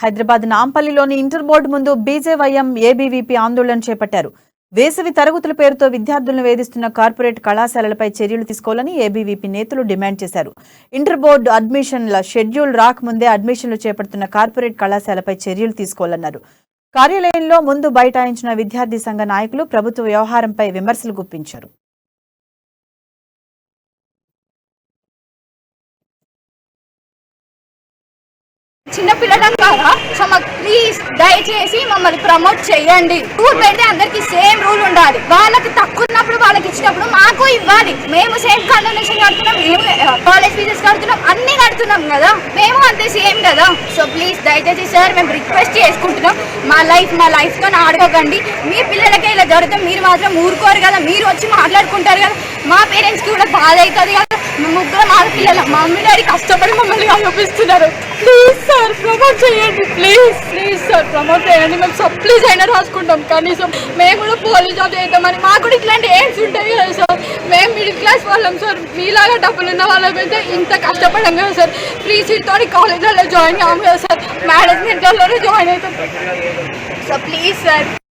Hyderabad నాంపల్లిలోని inter board ముందు BJYM ABVP ఆందోళన చేపట్టారు. వేసవి తరగతుల పేరుతో విద్యార్థులను వేధిస్తున్న కార్పొరేట్ కళాశాలలపై చర్యలు తీసుకోవాలని ఏబీవీపీ నేతలు డిమాండ్ చేశారు. ఇంటర్ బోర్డు అడ్మిషన్ల షెడ్యూల్ రాకముందే అడ్మిషన్లు చేపడుతున్న కార్పొరేట్ కళాశాలపై చర్యలు తీసుకోవాలన్నారు. కార్యాలయంలో ముందు బైఠాయించిన విద్యార్థి సంఘ నాయకులు ప్రభుత్వ వ్యవహారంపై విమర్శలు గుప్పించారు. చిన్న పిల్లలం కదా, సో మాకు ప్లీజ్ దయచేసి మమ్మల్ని ప్రమోట్ చేయండి. రూల్ పెడితే అందరికి సేమ్ రూల్ ఉండాలి. వాళ్ళకి తక్కువ ఉన్నప్పుడు వాళ్ళకి ఇచ్చినప్పుడు మాకు ఇవ్వాలి. మేము సేమ్ కండోనేషన్ కడుతున్నాం, మేము కాలేజ్ ఫీజెస్ కడుతున్నాం, అన్ని కడుతున్నాం కదా, మేము అంతే సేమ్ కదా. సో ప్లీజ్ దయచేసి సార్ మేము రిక్వెస్ట్ చేసుకుంటున్నాం, మా లైఫ్ తో ఆడుకోకండి. మీ పిల్లలకే ఇలా జరుగుతాం, మీరు మాత్రం ఊరుకోరు కదా, మీరు వచ్చి మాట్లాడుకుంటారు కదా. మా పేరెంట్స్ కి కూడా బాధ అవుతుంది కదా. ముగ్గురు ఆడపిల్లలు, మా మమ్మీ డాడీ కష్టపడి మమ్మల్ని చూపిస్తున్నారు. ప్లీజ్ సార్ ప్రమోట్ చేయండి, ప్లీజ్ సార్ ప్రమోట్ చేయండి. మేము సప్లీస్ అయినా రాసుకుంటాం, కనీసం మేము కూడా పోలీస్ జాబ్ చేద్దామని. మాకు కూడా ఇట్లాంటి ఎయిమ్స్ ఉంటాయి కదా సార్. మేము మిడిల్ క్లాస్ వాళ్ళం సార్, మీలాగా డబ్బులు ఉన్న వాళ్ళమైతే ఇంత కష్టపడం కదా సార్. ఫ్రీ సీట్తో కాలేజీలో జాయిన్ కాము కదా సార్, మేనేజ్మెంట్లలోనే జాయిన్ అవుతాం. So please sir.